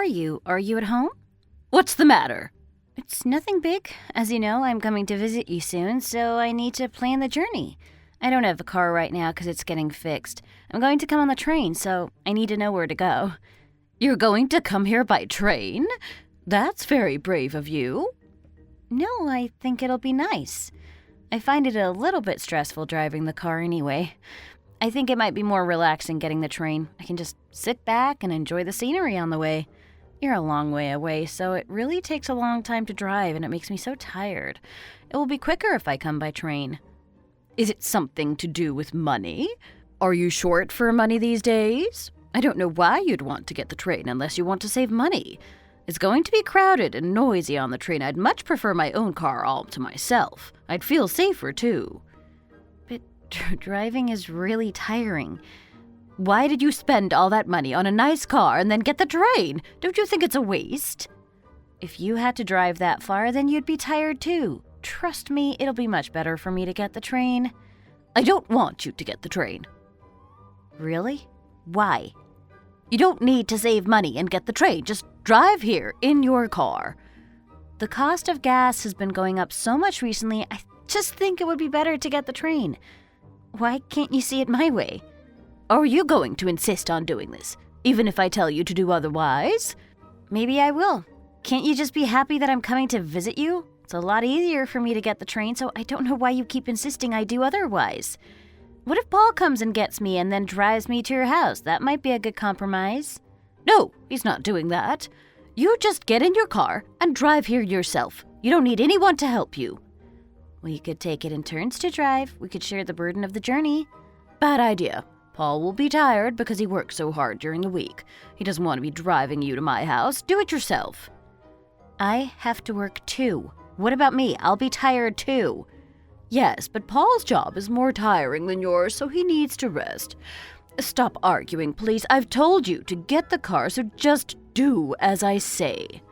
are you? Are you at home? What's the matter? It's nothing big. As you know, I'm coming to visit you soon, so I need to plan the journey. I don't have a car right now because it's getting fixed. I'm going to come on the train, so I need to know where to go. You're going to come here by train? That's very brave of you. No, I think it'll be nice. I find it a little bit stressful driving the car anyway. I think it might be more relaxing getting the train. I can just sit back and enjoy the scenery on the way. You're a long way away, so it really takes a long time to drive, and it makes me so tired. It will be quicker if I come by train. Is it something to do with money? Are you short for money these days? I don't know why you'd want to get the train unless you want to save money. It's going to be crowded and noisy on the train. I'd much prefer my own car all to myself. I'd feel safer, too. But driving is really tiring. Why did you spend all that money on a nice car and then get the train? Don't you think it's a waste? If you had to drive that far, then you'd be tired too. Trust me, it'll be much better for me to get the train. I don't want you to get the train. Really? Why? You don't need to save money and get the train. Just drive here in your car. The cost of gas has been going up so much recently, I just think it would be better to get the train. Why can't you see it my way? Are you going to insist on doing this, even if I tell you to do otherwise? Maybe I will. Can't you just be happy that I'm coming to visit you? It's a lot easier for me to get the train, so I don't know why you keep insisting I do otherwise. What if Paul comes and gets me and then drives me to your house? That might be a good compromise. No, he's not doing that. You just get in your car and drive here yourself. You don't need anyone to help you. We could take it in turns to drive. We could share the burden of the journey. Bad idea. Paul will be tired because he works so hard during the week. He doesn't want to be driving you to my house. Do it yourself. I have to work too. What about me? I'll be tired too. Yes, but Paul's job is more tiring than yours, so he needs to rest. Stop arguing, please. I've told you to get the car, so just do as I say.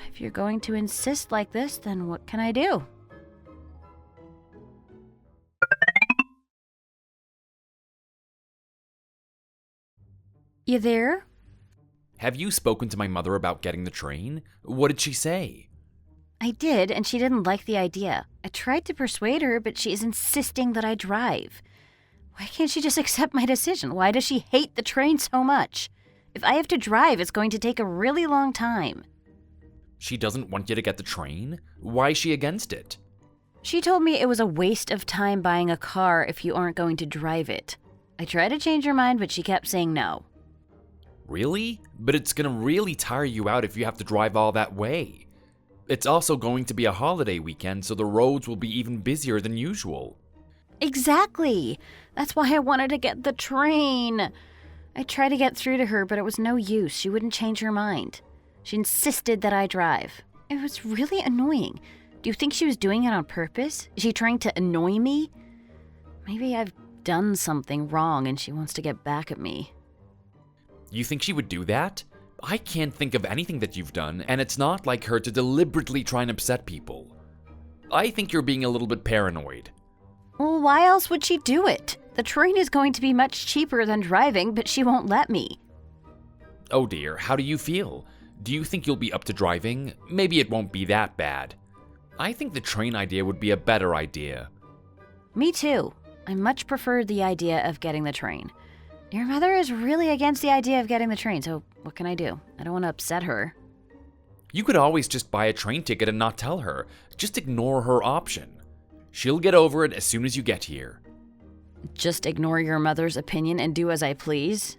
If you're going to insist like this, then what can I do? You there? Have you spoken to my mother about getting the train? What did she say? I did, and she didn't like the idea. I tried to persuade her, but she is insisting that I drive. Why can't she just accept my decision? Why does she hate the train so much? If I have to drive, it's going to take a really long time. She doesn't want you to get the train? Why is she against it? She told me it was a waste of time buying a car if you aren't going to drive it. I tried to change her mind, but she kept saying no. Really? But it's gonna really tire you out if you have to drive all that way. It's also going to be a holiday weekend, so the roads will be even busier than usual. Exactly. That's why I wanted to get the train. I tried to get through to her, but it was no use. She wouldn't change her mind. She insisted that I drive. It was really annoying. Do you think she was doing it on purpose? Is she trying to annoy me? Maybe I've done something wrong and she wants to get back at me. You think she would do that? I can't think of anything that you've done, and it's not like her to deliberately try and upset people. I think you're being a little bit paranoid. Well, why else would she do it? The train is going to be much cheaper than driving, but she won't let me. Oh dear, how do you feel? Do you think you'll be up to driving? Maybe it won't be that bad. I think the train idea would be a better idea. Me too. I much prefer the idea of getting the train. Your mother is really against the idea of getting the train, so what can I do? I don't want to upset her. You could always just buy a train ticket and not tell her. Just ignore her option. She'll get over it as soon as you get here. Just ignore your mother's opinion and do as I please?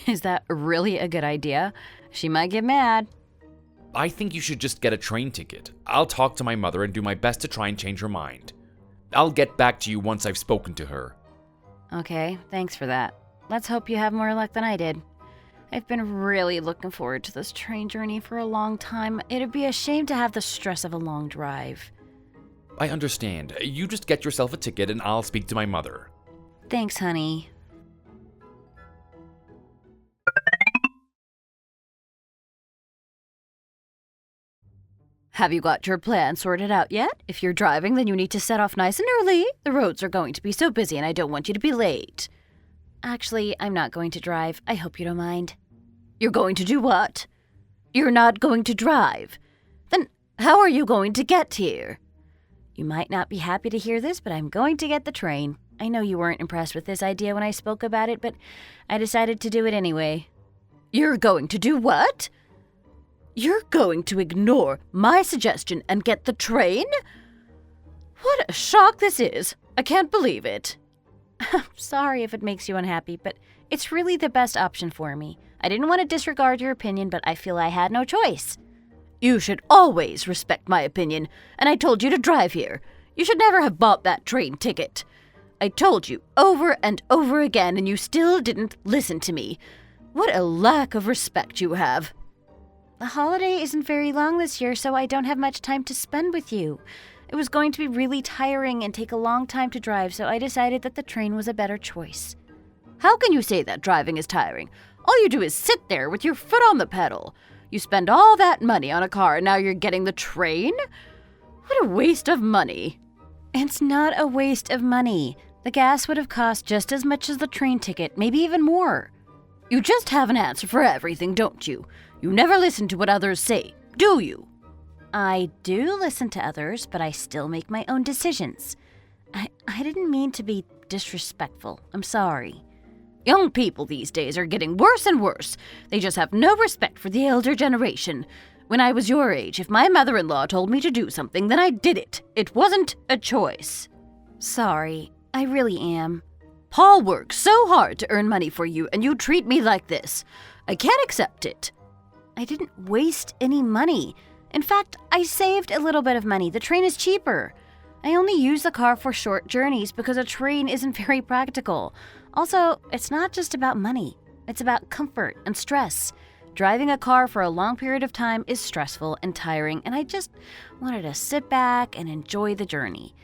Is that really a good idea? She might get mad. I think you should just get a train ticket. I'll talk to my mother and do my best to try and change her mind. I'll get back to you once I've spoken to her. Okay, thanks for that. Let's hope you have more luck than I did. I've been really looking forward to this train journey for a long time. It'd be a shame to have the stress of a long drive. I understand. You just get yourself a ticket and I'll speak to my mother. Thanks, honey. Have you got your plan sorted out yet? If you're driving, then you need to set off nice and early. The roads are going to be so busy and I don't want you to be late. Actually, I'm not going to drive. I hope you don't mind. You're going to do what? You're not going to drive. Then how are you going to get here? You might not be happy to hear this, but I'm going to get the train. I know you weren't impressed with this idea when I spoke about it, but I decided to do it anyway. You're going to do what? You're going to ignore my suggestion and get the train? What a shock this is. I can't believe it. I'm sorry if it makes you unhappy, but it's really the best option for me. I didn't want to disregard your opinion, but I feel I had no choice. You should always respect my opinion, and I told you to drive here. You should never have bought that train ticket. I told you over and over again, and you still didn't listen to me. What a lack of respect you have. The holiday isn't very long this year, so I don't have much time to spend with you. It was going to be really tiring and take a long time to drive, so I decided that the train was a better choice. How can you say that driving is tiring? All you do is sit there with your foot on the pedal. You spend all that money on a car, and now you're getting the train? What a waste of money. It's not a waste of money. The gas would have cost just as much as the train ticket, maybe even more. You just have an answer for everything, don't you? You never listen to what others say, do you? I do listen to others, but I still make my own decisions. I didn't mean to be disrespectful. I'm sorry. Young people these days are getting worse and worse. They just have no respect for the elder generation. When I was your age, if my mother-in-law told me to do something, then I did it. It wasn't a choice. Sorry, I really am. Paul works so hard to earn money for you, and you treat me like this. I can't accept it. I didn't waste any money. In fact, I saved a little bit of money. The train is cheaper. I only use the car for short journeys because a train isn't very practical. Also, it's not just about money. It's about comfort and stress. Driving a car for a long period of time is stressful and tiring, and I just wanted to sit back and enjoy the journey.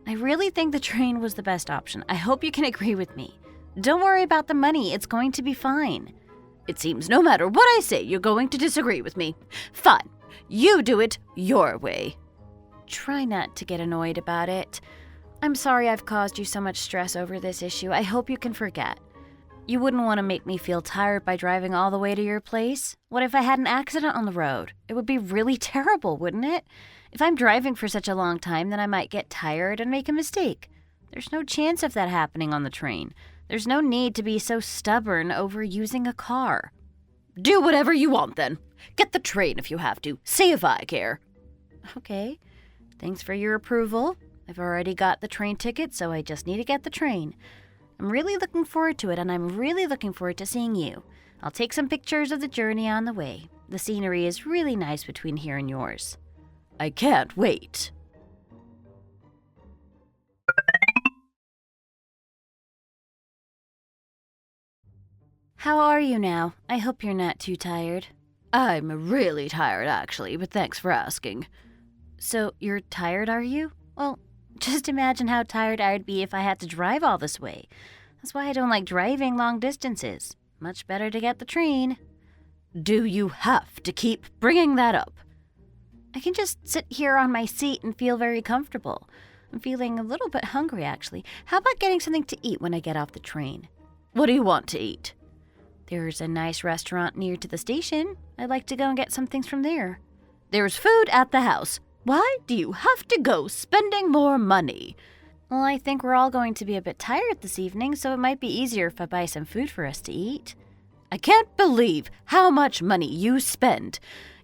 I really think the train was the best option. I hope you can agree with me. Don't worry about the money. It's going to be fine. It seems no matter what I say, you're going to disagree with me. Fine. You do it your way. Try not to get annoyed about it. I'm sorry I've caused you so much stress over this issue. I hope you can forget. You wouldn't want to make me feel tired by driving all the way to your place? What if I had an accident on the road? It would be really terrible, wouldn't it? If I'm driving for such a long time, then I might get tired and make a mistake. There's no chance of that happening on the train. There's no need to be so stubborn over using a car. Do whatever you want then. Get the train if you have to. See if I care. Okay. Thanks for your approval. I've already got the train ticket, so I just need to get the train. I'm really looking forward to it, and I'm really looking forward to seeing you. I'll take some pictures of the journey on the way. The scenery is really nice between here and yours. I can't wait. How are you now? I hope you're not too tired. I'm really tired, actually, but thanks for asking. So, you're tired, are you? Well, just imagine how tired I'd be if I had to drive all this way. That's why I don't like driving long distances. Much better to get the train. Do you have to keep bringing that up? I can just sit here on my seat and feel very comfortable. I'm feeling a little bit hungry, actually. How about getting something to eat when I get off the train? What do you want to eat? There's a nice restaurant near to the station. I'd like to go and get some things from there. There's food at the house. Why do you have to go spending more money? Well, I think we're all going to be a bit tired this evening, so it might be easier if I buy some food for us to eat. I can't believe how much money you spend.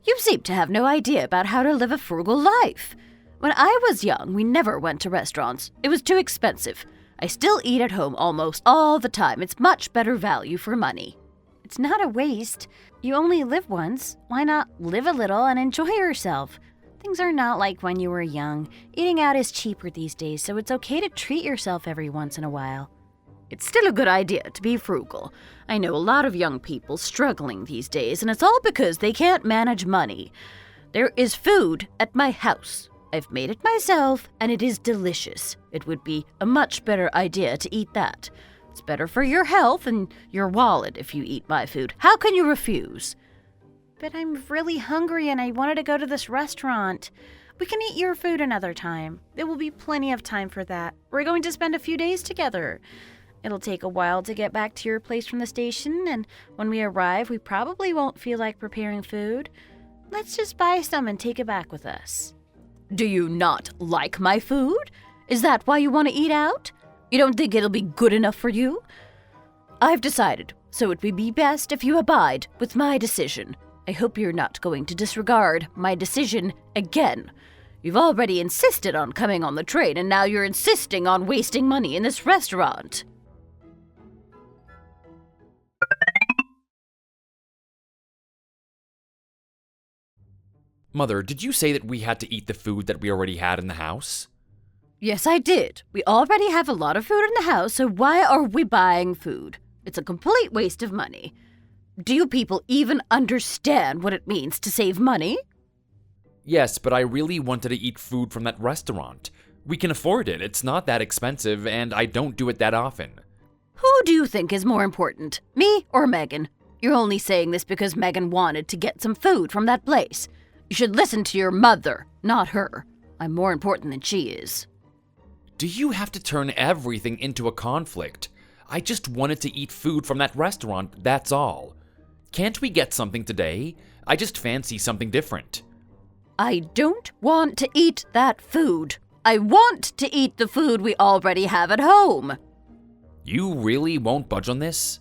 You seem to have no idea about how to live a frugal life. When I was young, we never went to restaurants. It was too expensive. I still eat at home almost all the time. It's much better value for money. It's not a waste. You only live once. Why not live a little and enjoy yourself? Things are not like when you were young. Eating out is cheaper these days, so it's okay to treat yourself every once in a while. It's still a good idea to be frugal. I know a lot of young people struggling these days, and it's all because they can't manage money. There is food at my house. I've made it myself, and it is delicious. It would be a much better idea to eat that. It's better for your health and your wallet if you eat my food. How can you refuse? But I'm really hungry and I wanted to go to this restaurant. We can eat your food another time. There will be plenty of time for that. We're going to spend a few days together. It'll take a while to get back to your place from the station, and when we arrive, we probably won't feel like preparing food. Let's just buy some and take it back with us. Do you not like my food? Is that why you want to eat out? You don't think it'll be good enough for you? I've decided, so it would be best if you abide with my decision. I hope you're not going to disregard my decision again. You've already insisted on coming on the train, and now you're insisting on wasting money in this restaurant. Mother, did you say that we had to eat the food that we already had in the house? Yes, I did. We already have a lot of food in the house, so why are we buying food? It's a complete waste of money. Do you people even understand what it means to save money? Yes, but I really wanted to eat food from that restaurant. We can afford it, it's not that expensive, and I don't do it that often. Who do you think is more important, me or Megan? You're only saying this because Megan wanted to get some food from that place. You should listen to your mother, not her. I'm more important than she is. Do you have to turn everything into a conflict? I just wanted to eat food from that restaurant, that's all. Can't we get something today? I just fancy something different. I don't want to eat that food. I want to eat the food we already have at home. You really won't budge on this?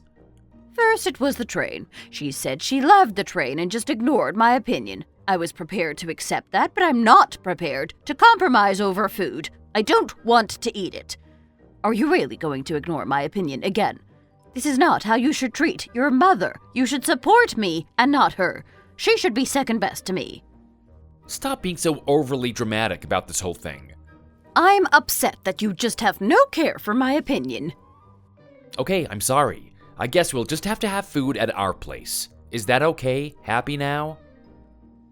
First it was the train. She said she loved the train and just ignored my opinion. I was prepared to accept that, but I'm not prepared to compromise over food. I don't want to eat it. Are you really going to ignore my opinion again? This is not how you should treat your mother. You should support me and not her. She should be second best to me. Stop being so overly dramatic about this whole thing. I'm upset that you just have no care for my opinion. Okay, I'm sorry. I guess we'll just have to have food at our place. Is that okay? Happy now?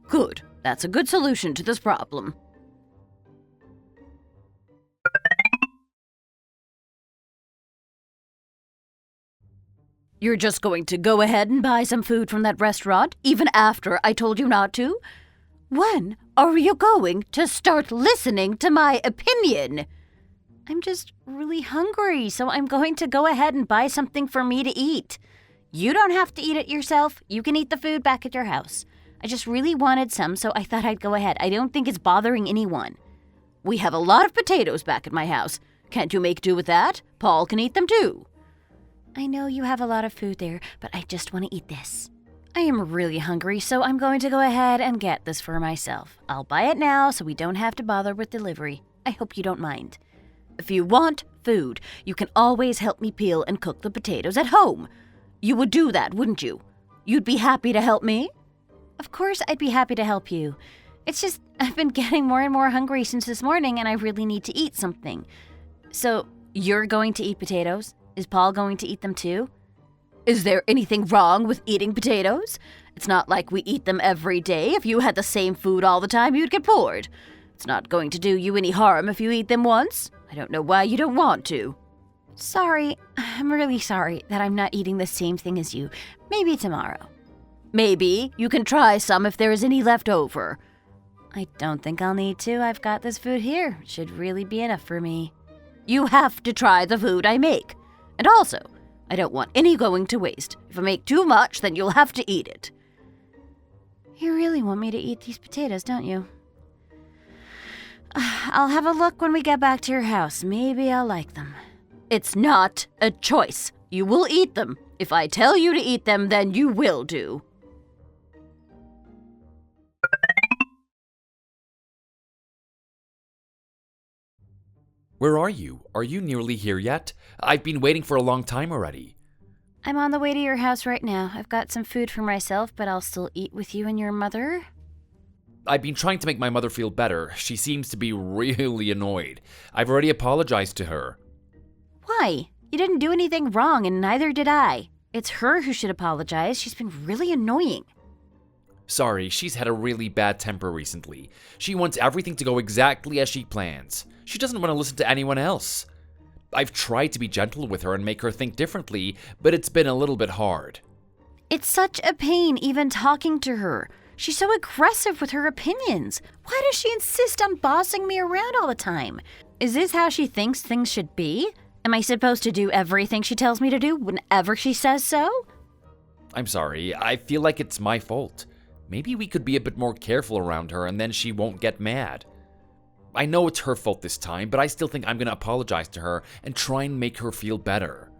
Good. That's a good solution to this problem. You're just going to go ahead and buy some food from that restaurant, even after I told you not to? When are you going to start listening to my opinion? I'm just really hungry, so I'm going to go ahead and buy something for me to eat. You don't have to eat it yourself. You can eat the food back at your house. I just really wanted some, so I thought I'd go ahead. I don't think it's bothering anyone. We have a lot of potatoes back at my house. Can't you make do with that? Paul can eat them too. I know you have a lot of food there, but I just want to eat this. I am really hungry, so I'm going to go ahead and get this for myself. I'll buy it now so we don't have to bother with delivery. I hope you don't mind. If you want food, you can always help me peel and cook the potatoes at home. You would do that, wouldn't you? You'd be happy to help me? Of course I'd be happy to help you. It's just I've been getting more and more hungry since this morning, and I really need to eat something. So, you're going to eat potatoes? Is Paul going to eat them too? Is there anything wrong with eating potatoes? It's not like we eat them every day. If you had the same food all the time, you'd get bored. It's not going to do you any harm if you eat them once. I don't know why you don't want to. Sorry. I'm really sorry that I'm not eating the same thing as you. Maybe tomorrow. Maybe you can try some if there is any left over. I don't think I'll need to. I've got this food here. It should really be enough for me. You have to try the food I make. And also, I don't want any going to waste. If I make too much, then you'll have to eat it. You really want me to eat these potatoes, don't you? I'll have a look when we get back to your house. Maybe I'll like them. It's not a choice. You will eat them. If I tell you to eat them, then you will do. Where are you? Are you nearly here yet? I've been waiting for a long time already. I'm on the way to your house right now. I've got some food for myself, but I'll still eat with you and your mother. I've been trying to make my mother feel better. She seems to be really annoyed. I've already apologized to her. Why? You didn't do anything wrong, and neither did I. It's her who should apologize. She's been really annoying. Sorry, she's had a really bad temper recently. She wants everything to go exactly as she plans. She doesn't want to listen to anyone else. I've tried to be gentle with her and make her think differently, but it's been a little bit hard. It's such a pain even talking to her. She's so aggressive with her opinions. Why does she insist on bossing me around all the time? Is this how she thinks things should be? Am I supposed to do everything she tells me to do whenever she says so? I'm sorry, I feel like it's my fault. Maybe we could be a bit more careful around her and then she won't get mad. I know it's her fault this time, but I still think I'm gonna apologize to her and try and make her feel better.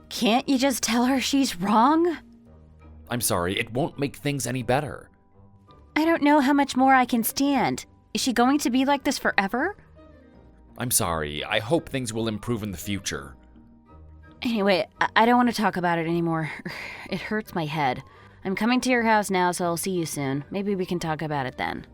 Can't you just tell her she's wrong? I'm sorry, it won't make things any better. I don't know how much more I can stand. Is she going to be like this forever? I'm sorry, I hope things will improve in the future. Anyway, I don't want to talk about it anymore. It hurts my head. I'm coming to your house now, so I'll see you soon. Maybe we can talk about it then.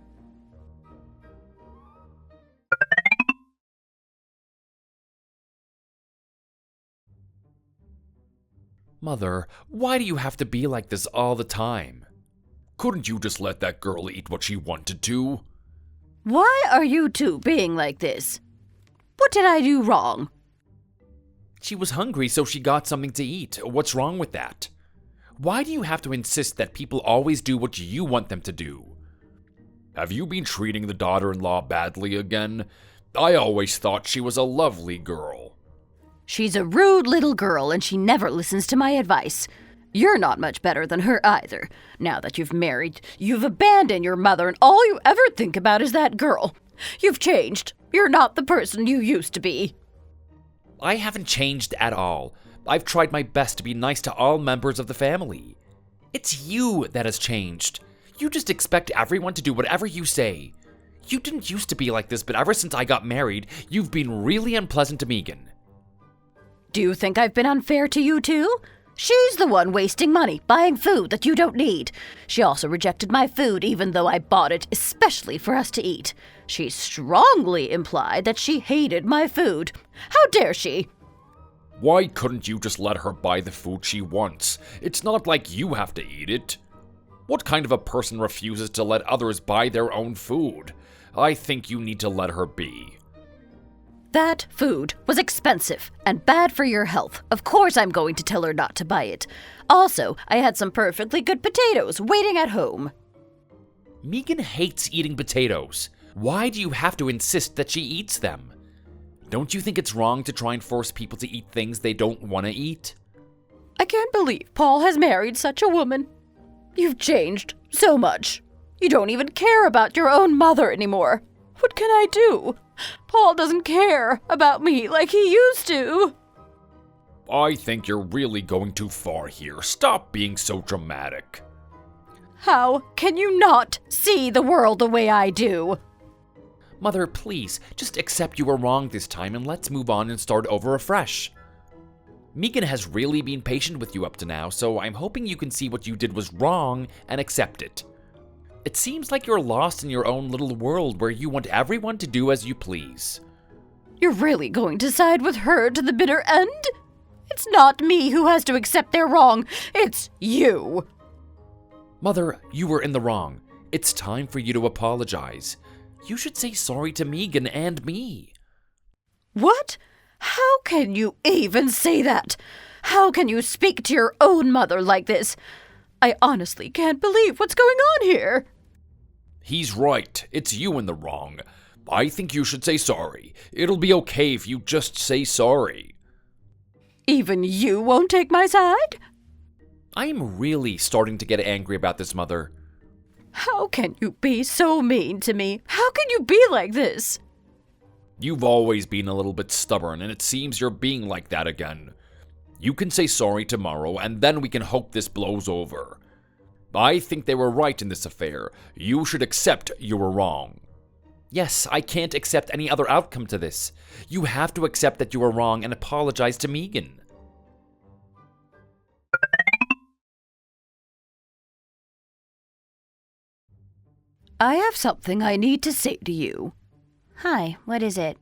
Mother, why do you have to be like this all the time? Couldn't you just let that girl eat what she wanted to? Why are you two being like this? What did I do wrong? She was hungry, so she got something to eat. What's wrong with that? Why do you have to insist that people always do what you want them to do? Have you been treating the daughter-in-law badly again? I always thought she was a lovely girl. She's a rude little girl and she never listens to my advice. You're not much better than her either. Now that you've married, you've abandoned your mother and all you ever think about is that girl. You've changed. You're not the person you used to be. I haven't changed at all. I've tried my best to be nice to all members of the family. It's you that has changed. You just expect everyone to do whatever you say. You didn't used to be like this, but ever since I got married, you've been really unpleasant to Megan. Do you think I've been unfair to you too? She's the one wasting money, buying food that you don't need. She also rejected my food even though I bought it especially for us to eat. She strongly implied that she hated my food. How dare she? Why couldn't you just let her buy the food she wants? It's not like you have to eat it. What kind of a person refuses to let others buy their own food? I think you need to let her be. That food was expensive and bad for your health. Of course I'm going to tell her not to buy it. Also, I had some perfectly good potatoes waiting at home. Megan hates eating potatoes. Why do you have to insist that she eats them? Don't you think it's wrong to try and force people to eat things they don't want to eat? I can't believe Paul has married such a woman. You've changed so much. You don't even care about your own mother anymore. What can I do? Paul doesn't care about me like he used to. I think you're really going too far here. Stop being so dramatic. How can you not see the world the way I do? Mother, please, just accept you were wrong this time and let's move on and start over afresh. Megan has really been patient with you up to now, so I'm hoping you can see what you did was wrong and accept it. It seems like you're lost in your own little world where you want everyone to do as you please. You're really going to side with her to the bitter end? It's not me who has to accept they're wrong. It's you. Mother, you were in the wrong. It's time for you to apologize. You should say sorry to Megan and me. What? How can you even say that? How can you speak to your own mother like this? I honestly can't believe what's going on here. He's right. It's you in the wrong. I think you should say sorry. It'll be okay if you just say sorry. Even you won't take my side? I am really starting to get angry about this, Mother. How can you be so mean to me? How can you be like this? You've always been a little bit stubborn, and it seems you're being like that again. You can say sorry tomorrow, and then we can hope this blows over. I think they were right in this affair. You should accept you were wrong. Yes, I can't accept any other outcome to this. You have to accept that you were wrong and apologize to Megan. I have something I need to say to you. Hi, what is it?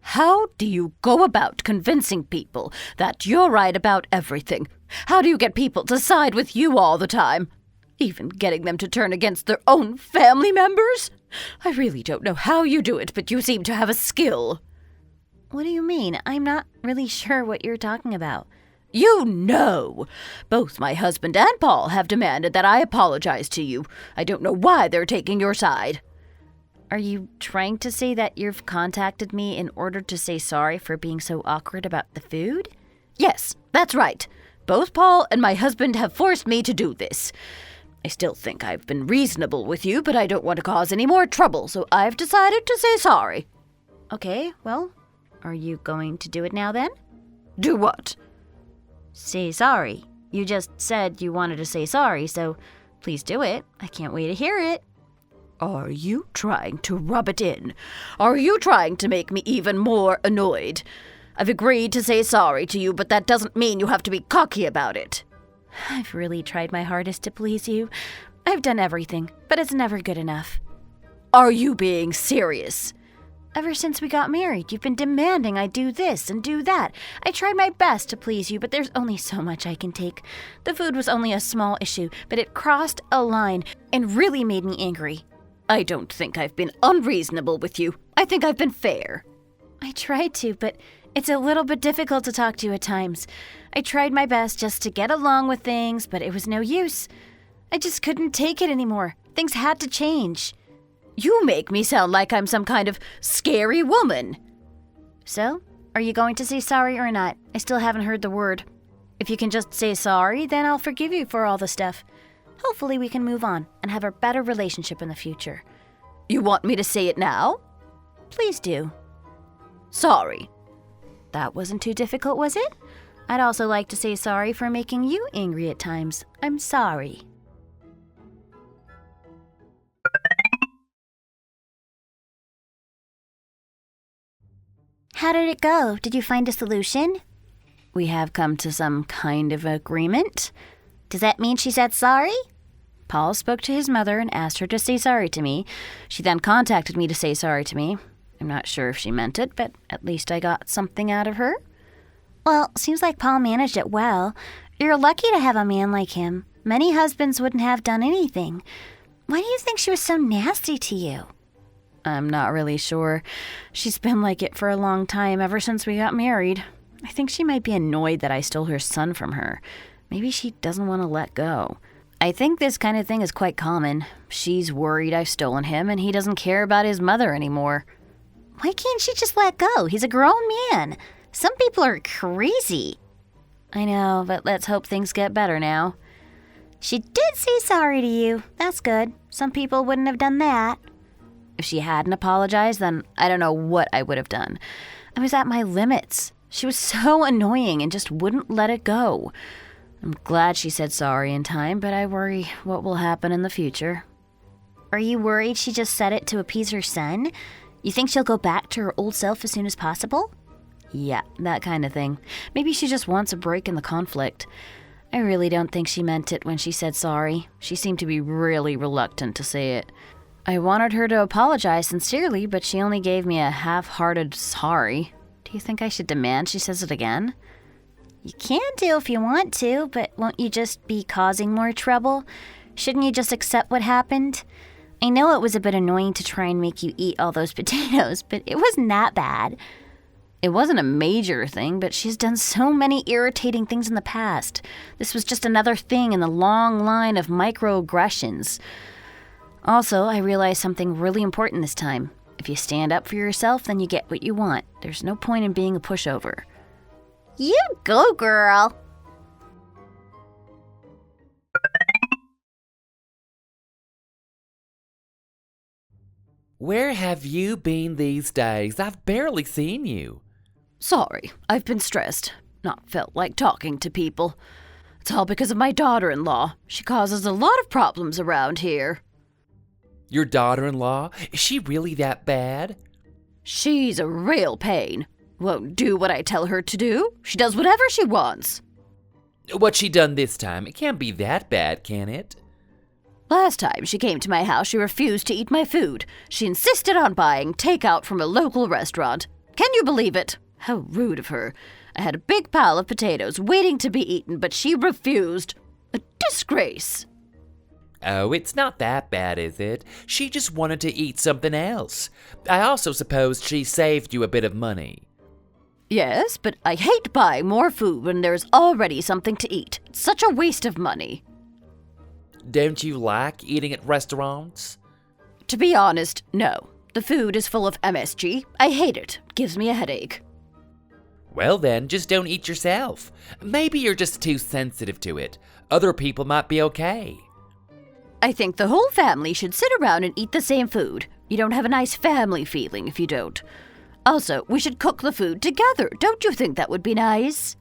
How do you go about convincing people that you're right about everything? How do you get people to side with you all the time? Even getting them to turn against their own family members? I really don't know how you do it, but you seem to have a skill. What do you mean? I'm not really sure what you're talking about. You know! Both my husband and Paul have demanded that I apologize to you. I don't know why they're taking your side. Are you trying to say that you've contacted me in order to say sorry for being so awkward about the food? Yes, that's right. Both Paul and my husband have forced me to do this. I still think I've been reasonable with you, but I don't want to cause any more trouble, so I've decided to say sorry. Okay, well, are you going to do it now then? Do what? Say sorry. You just said you wanted to say sorry, so please do it. I can't wait to hear it. Are you trying to rub it in? Are you trying to make me even more annoyed? I've agreed to say sorry to you, but that doesn't mean you have to be cocky about it. I've really tried my hardest to please you. I've done everything, but it's never good enough. Are you being serious? Ever since we got married, you've been demanding I do this and do that. I tried my best to please you, but there's only so much I can take. The food was only a small issue, but it crossed a line and really made me angry. I don't think I've been unreasonable with you. I think I've been fair. I tried to, but it's a little bit difficult to talk to you at times. I tried my best just to get along with things, but it was no use. I just couldn't take it anymore. Things had to change. You make me sound like I'm some kind of scary woman. So, are you going to say sorry or not? I still haven't heard the word. If you can just say sorry, then I'll forgive you for all the stuff. Hopefully we can move on and have a better relationship in the future. You want me to say it now? Please do. Sorry. That wasn't too difficult, was it? I'd also like to say sorry for making you angry at times. I'm sorry. How did it go? Did you find a solution? We have come to some kind of agreement. Does that mean she said sorry? Paul spoke to his mother and asked her to say sorry to me. She then contacted me to say sorry to me. I'm not sure if she meant it, but at least I got something out of her. Well, seems like Paul managed it well. You're lucky to have a man like him. Many husbands wouldn't have done anything. Why do you think she was so nasty to you? I'm not really sure. She's been like it for a long time, ever since we got married. I think she might be annoyed that I stole her son from her. Maybe she doesn't want to let go. I think this kind of thing is quite common. She's worried I've stolen him, and he doesn't care about his mother anymore. Why can't she just let go? He's a grown man. Some people are crazy. I know, but let's hope things get better now. She did say sorry to you. That's good. Some people wouldn't have done that. If she hadn't apologized, then I don't know what I would have done. I was at my limits. She was so annoying and just wouldn't let it go. I'm glad she said sorry in time, but I worry what will happen in the future. Are you worried she just said it to appease her son? You think she'll go back to her old self as soon as possible? Yeah, that kind of thing. Maybe she just wants a break in the conflict. I really don't think she meant it when she said sorry. She seemed to be really reluctant to say it. I wanted her to apologize sincerely, but she only gave me a half-hearted sorry. Do you think I should demand she says it again? You can do if you want to, but won't you just be causing more trouble? Shouldn't you just accept what happened? I know it was a bit annoying to try and make you eat all those potatoes, but it wasn't that bad. It wasn't a major thing, but she's done so many irritating things in the past. This was just another thing in the long line of microaggressions. Also, I realized something really important this time. If you stand up for yourself, then you get what you want. There's no point in being a pushover. You go, girl. Where have you been these days? I've barely seen you. Sorry, I've been stressed. Not felt like talking to people. It's all because of my daughter-in-law. She causes a lot of problems around here. Your daughter-in-law? Is she really that bad? She's a real pain. Won't do what I tell her to do. She does whatever she wants. What's she done this time? It can't be that bad, can it? Last time she came to my house, she refused to eat my food. She insisted on buying takeout from a local restaurant. Can you believe it? How rude of her. I had a big pile of potatoes waiting to be eaten, but she refused. A disgrace. Oh, it's not that bad, is it? She just wanted to eat something else. I also suppose she saved you a bit of money. Yes, but I hate buying more food when there's already something to eat. It's such a waste of money. Don't you like eating at restaurants? To be honest, no. The food is full of MSG. I hate it. Gives me a headache. Well then, just don't eat yourself. Maybe you're just too sensitive to it. Other people might be okay. I think the whole family should sit around and eat the same food. You don't have a nice family feeling if you don't. Also, we should cook the food together. Don't you think that would be nice?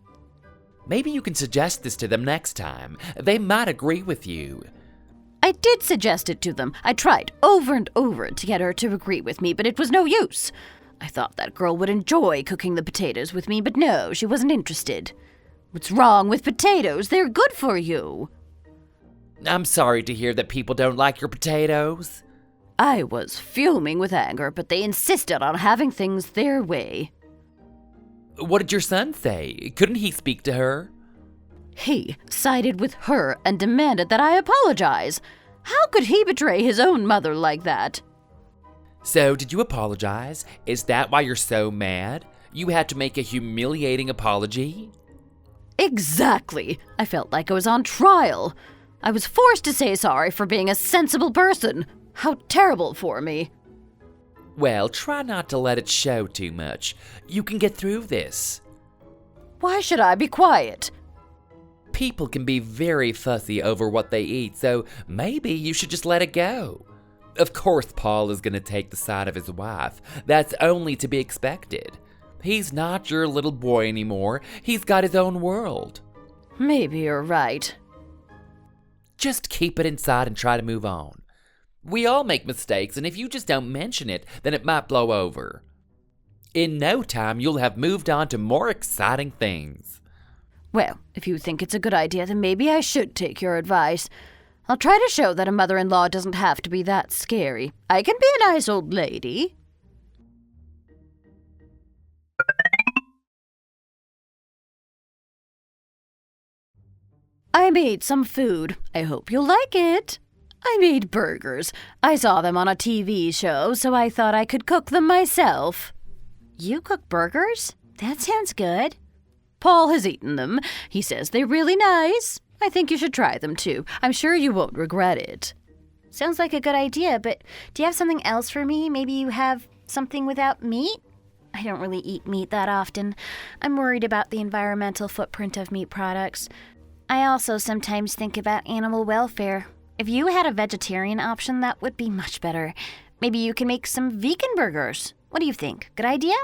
Maybe you can suggest this to them next time. They might agree with you. I did suggest it to them. I tried over and over to get her to agree with me, but it was no use. I thought that girl would enjoy cooking the potatoes with me, but no, she wasn't interested. What's wrong with potatoes? They're good for you. I'm sorry to hear that people don't like your potatoes. I was fuming with anger, but they insisted on having things their way. What did your son say? Couldn't he speak to her? He sided with her and demanded that I apologize. How could he betray his own mother like that? So, did you apologize? Is that why you're so mad? You had to make a humiliating apology? Exactly. I felt like I was on trial. I was forced to say sorry for being a sensible person. How terrible for me. Well, try not to let it show too much. You can get through this. Why should I be quiet? People can be very fussy over what they eat, so maybe you should just let it go. Of course, Paul is going to take the side of his wife. That's only to be expected. He's not your little boy anymore. He's got his own world. Maybe you're right. Just keep it inside and try to move on. We all make mistakes, and if you just don't mention it, then it might blow over. In no time, you'll have moved on to more exciting things. Well, if you think it's a good idea, then maybe I should take your advice. I'll try to show that a mother-in-law doesn't have to be that scary. I can be a nice old lady. I made some food. I hope you'll like it. I made burgers. I saw them on a TV show, so I thought I could cook them myself. You cook burgers? That sounds good. Paul has eaten them. He says they're really nice. I think you should try them too. I'm sure you won't regret it. Sounds like a good idea, but do you have something else for me? Maybe you have something without meat? I don't really eat meat that often. I'm worried about the environmental footprint of meat products. I also sometimes think about animal welfare. If you had a vegetarian option, that would be much better. Maybe you can make some vegan burgers. What do you think? Good idea?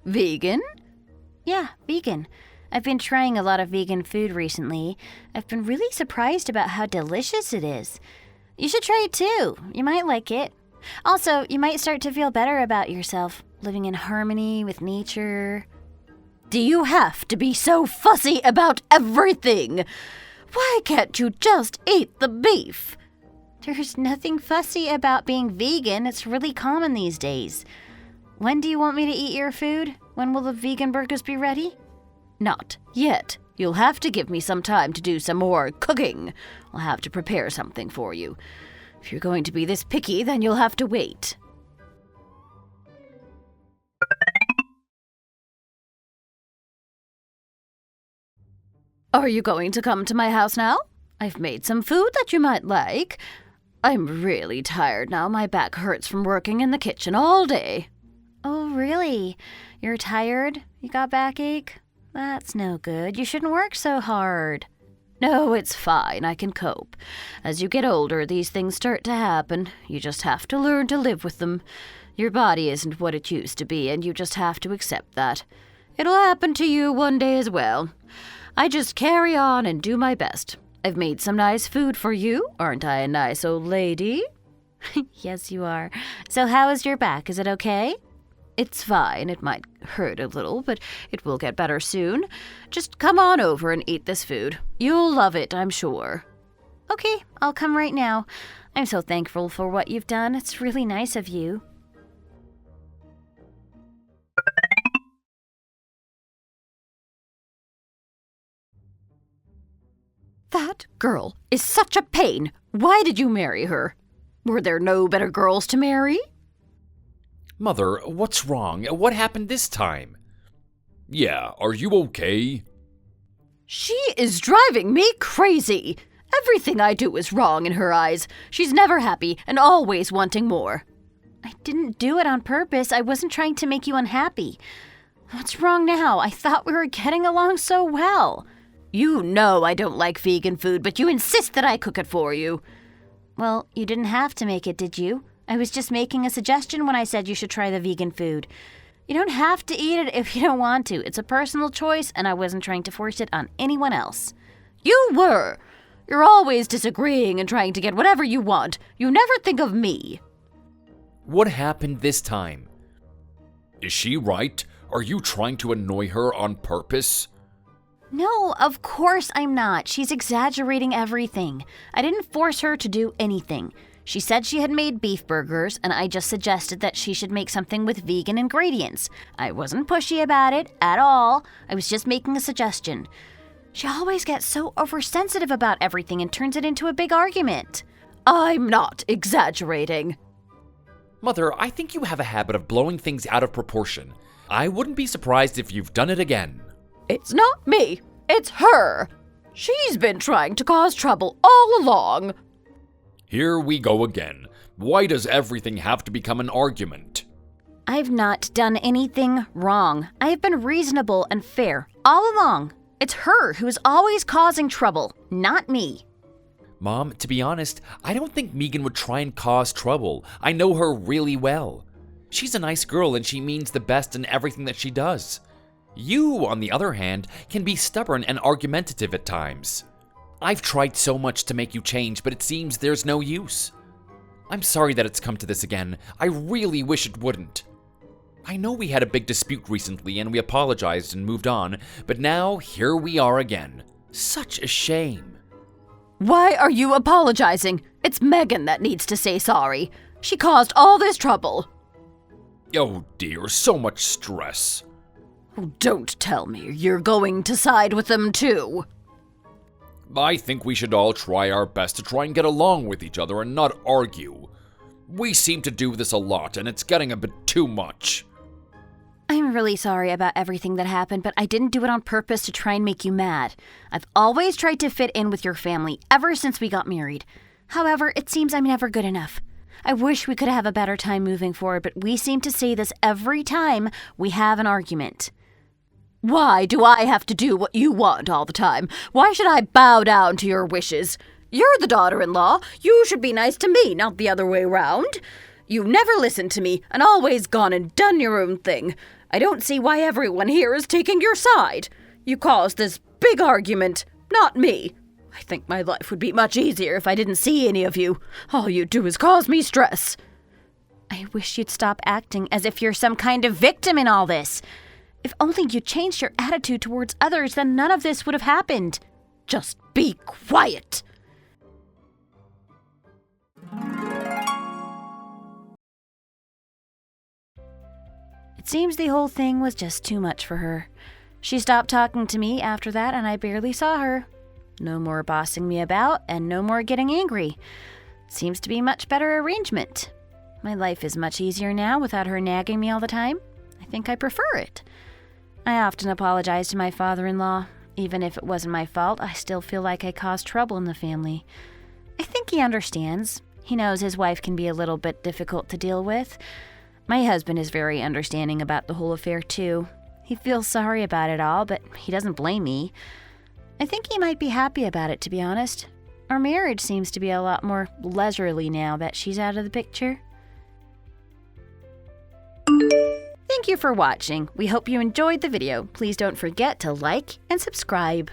Vegan? Yeah, vegan. I've been trying a lot of vegan food recently. I've been really surprised about how delicious it is. You should try it too. You might like it. Also, you might start to feel better about yourself, living in harmony with nature. Do you have to be so fussy about everything? Why can't you just eat the beef? There's nothing fussy about being vegan. It's really common these days. When do you want me to eat your food? When will the vegan burgers be ready? Not yet. You'll have to give me some time to do some more cooking. I'll have to prepare something for you. If you're going to be this picky, then you'll have to wait. Are you going to come to my house now? I've made some food that you might like. I'm really tired now. My back hurts from working in the kitchen all day. Oh, really? You're tired? You got backache? That's no good. You shouldn't work so hard. No, it's fine. I can cope. As you get older, these things start to happen. You just have to learn to live with them. Your body isn't what it used to be, and you just have to accept that. It'll happen to you one day as well. I just carry on and do my best. I've made some nice food for you. Aren't I a nice old lady? Yes, you are. So how is your back? Is it okay? It's fine. It might hurt a little, but it will get better soon. Just come on over and eat this food. You'll love it, I'm sure. Okay, I'll come right now. I'm so thankful for what you've done. It's really nice of you. That girl is such a pain. Why did you marry her? Were there no better girls to marry? Mother, what's wrong? What happened this time? Yeah, are you okay? She is driving me crazy. Everything I do is wrong in her eyes. She's never happy and always wanting more. I didn't do it on purpose. I wasn't trying to make you unhappy. What's wrong now? I thought we were getting along so well. You know I don't like vegan food, but you insist that I cook it for you. Well, you didn't have to make it, did you? I was just making a suggestion when I said you should try the vegan food. You don't have to eat it if you don't want to. It's a personal choice, and I wasn't trying to force it on anyone else. You were. You're always disagreeing and trying to get whatever you want. You never think of me. What happened this time? Is she right? Are you trying to annoy her on purpose? No, of course I'm not. She's exaggerating everything. I didn't force her to do anything. She said she had made beef burgers, and I just suggested that she should make something with vegan ingredients. I wasn't pushy about it at all. I was just making a suggestion. She always gets so oversensitive about everything and turns it into a big argument. I'm not exaggerating. Mother, I think you have a habit of blowing things out of proportion. I wouldn't be surprised if you've done it again. It's not me. It's her. She's been trying to cause trouble all along. Here we go again. Why does everything have to become an argument? I've not done anything wrong. I have been reasonable and fair all along. It's her who is always causing trouble, not me. Mom, to be honest, I don't think Megan would try and cause trouble. I know her really well. She's a nice girl and she means the best in everything that she does. You, on the other hand, can be stubborn and argumentative at times. I've tried so much to make you change, but it seems there's no use. I'm sorry that it's come to this again. I really wish it wouldn't. I know we had a big dispute recently and we apologized and moved on, but now here we are again. Such a shame. Why are you apologizing? It's Megan that needs to say sorry. She caused all this trouble. Oh dear, so much stress. Oh, don't tell me you're going to side with them too. I think we should all try our best to try and get along with each other and not argue. We seem to do this a lot, and it's getting a bit too much. I'm really sorry about everything that happened, but I didn't do it on purpose to try and make you mad. I've always tried to fit in with your family ever since we got married. However, it seems I'm never good enough. I wish we could have a better time moving forward, but we seem to say this every time we have an argument. Why do I have to do what you want all the time? Why should I bow down to your wishes? You're the daughter-in-law. You should be nice to me, not the other way round. You never listened to me and always gone and done your own thing. I don't see why everyone here is taking your side. You caused this big argument, not me. I think my life would be much easier if I didn't see any of you. All you do is cause me stress. I wish you'd stop acting as if you're some kind of victim in all this. If only you changed your attitude towards others, then none of this would have happened. Just be quiet. It seems the whole thing was just too much for her. She stopped talking to me after that, and I barely saw her. No more bossing me about, and no more getting angry. Seems to be a much better arrangement. My life is much easier now without her nagging me all the time. I think I prefer it. I often apologize to my father-in-law. Even if it wasn't my fault, I still feel like I caused trouble in the family. I think he understands. He knows his wife can be a little bit difficult to deal with. My husband is very understanding about the whole affair, too. He feels sorry about it all, but he doesn't blame me. I think he might be happy about it, to be honest. Our marriage seems to be a lot more leisurely now that she's out of the picture. Thank you for watching. We hope you enjoyed the video. Please don't forget to like and subscribe.